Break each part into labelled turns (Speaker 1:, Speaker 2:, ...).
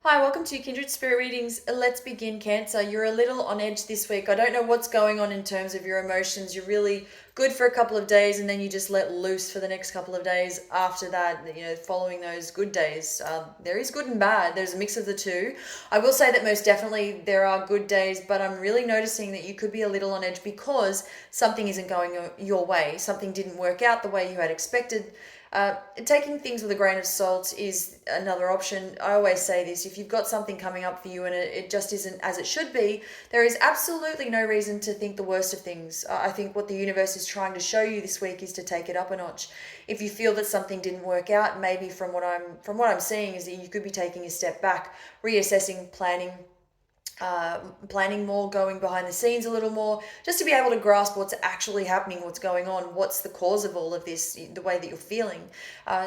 Speaker 1: Hi, welcome to Kindred Spirit Readings. Let's begin, Cancer. You're a little on edge this week. I don't know what's going on in terms of your emotions. You're really good for a couple of days and then you just let loose for the next couple of days after that, following those good days. There is good and bad. There's a mix of the two. I will say that most definitely there are good days, but I'm really noticing that you could be a little on edge because something isn't going your way. Something didn't work out the way you had expected. Taking things with a grain of salt is another option. I always say this: if you've got something coming up for you and it just isn't as it should be, there is absolutely no reason to think the worst of things. I think what the universe is trying to show you this week is to take it up a notch. If you feel that something didn't work out, maybe from what I'm seeing is that you could be taking a step back, reassessing, planning more, going behind the scenes a little more, just to be able to grasp what's actually happening, what's going on, what's the cause of all of this, the way that you're feeling,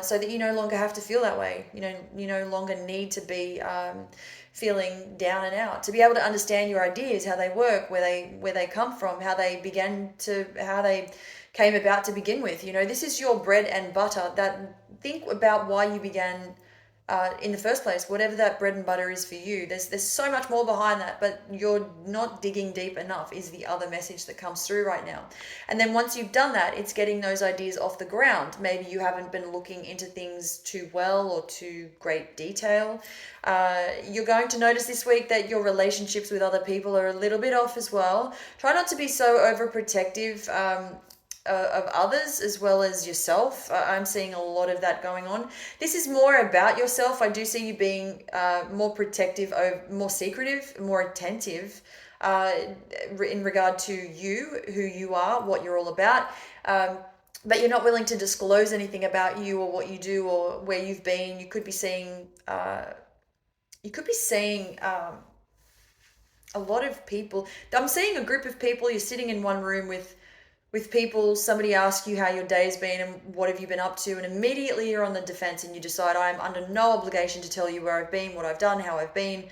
Speaker 1: so that you no longer have to feel that way. You no longer need to be feeling down and out. To be able to understand your ideas, how they work, where they come from, how they came about to begin with. This is your bread and butter. That think about why you began in the first place, whatever that bread and butter is for you. There's so much more behind that, but you're not digging deep enough is the other message that comes through right now. And then once you've done that, it's getting those ideas off the ground. Maybe you haven't been looking into things too well or too great detail. You're going to notice this week that your relationships with other people are a little bit off as well. Try not to be so overprotective. Of others as well as yourself. I'm seeing a lot of that going on. This is more about yourself. I do see you being more protective, more secretive, more attentive in regard to you, who you are, what you're all about. But you're not willing to disclose anything about you or what you do or where you've been. You could be seeing. A lot of people. I'm seeing a group of people. You're sitting in one room with people. Somebody asks you how your day's been and what have you been up to, and immediately you're on the defense and you decide, I'm under no obligation to tell you where I've been, what I've done, how I've been.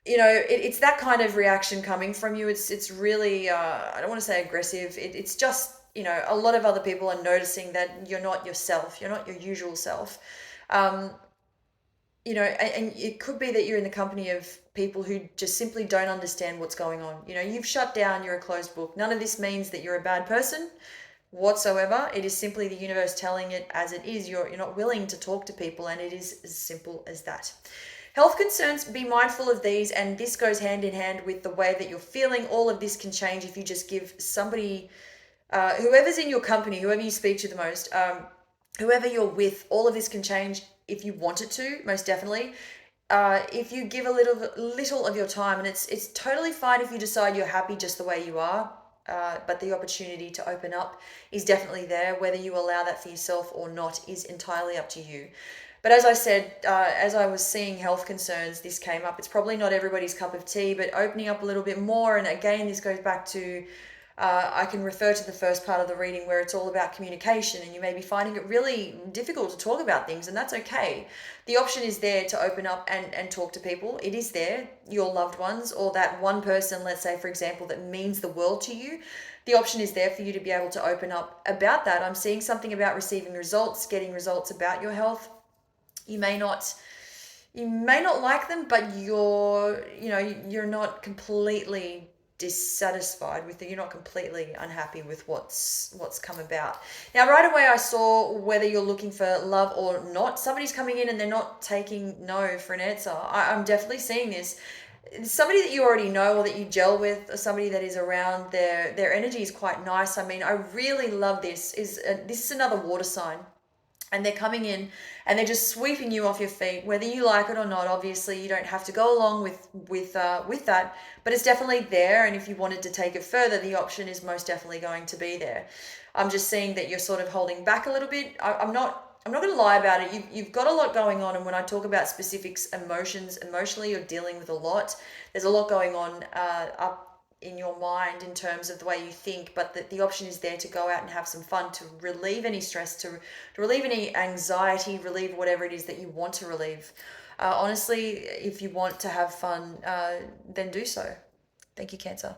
Speaker 1: It's that kind of reaction coming from you. It's really I don't want to say aggressive. It's just, a lot of other people are noticing that you're not yourself, you're not your usual self. um, and it could be that you're in the company of people who just simply don't understand what's going on. You've shut down, you're a closed book. None of this means that you're a bad person whatsoever. It is simply the universe telling it as it is. You're not willing to talk to people, and it is as simple as that. Health concerns, be mindful of these, and this goes hand in hand with the way that you're feeling. All of this can change if you just give somebody, whoever's in your company, whoever you speak to the most, whoever you're with, all of this can change if you want it to, most definitely. If you give a little of your time, and it's totally fine if you decide you're happy just the way you are. But the opportunity to open up is definitely there. Whether you allow that for yourself or not is entirely up to you. But as I said, as I was seeing health concerns, this came up. It's probably not everybody's cup of tea, but opening up a little bit more. And again, this goes back to I can refer to the first part of the reading where it's all about communication, and you may be finding it really difficult to talk about things, and that's okay. The option is there to open up and talk to people. It is there, your loved ones, or that one person, let's say, for example, that means the world to you. The option is there for you to be able to open up about that. I'm seeing something about receiving results, getting results about your health. You may not like them, but you're not completely dissatisfied with it. You're not completely unhappy with what's come about. Now, right away, I saw whether you're looking for love or not. Somebody's coming in and they're not taking no for an answer. I'm definitely seeing this. Somebody that you already know or that you gel with, or somebody that is around, their energy is quite nice. I mean, I really love this. This is another water sign, and they're coming in and they're just sweeping you off your feet, whether you like it or not. Obviously, you don't have to go along with that, but it's definitely there. And if you wanted to take it further, the option is most definitely going to be there. I'm just seeing that you're sort of holding back a little bit. I'm not going to lie about it. You've got a lot going on, and when I talk about specifics, emotionally, you're dealing with a lot. There's a lot going on up in your mind in terms of the way you think, but the option is there to go out and have some fun, to relieve any stress, to relieve any anxiety, relieve whatever it is that you want to relieve. Honestly, if you want to have fun, then do so. Thank you, Cancer.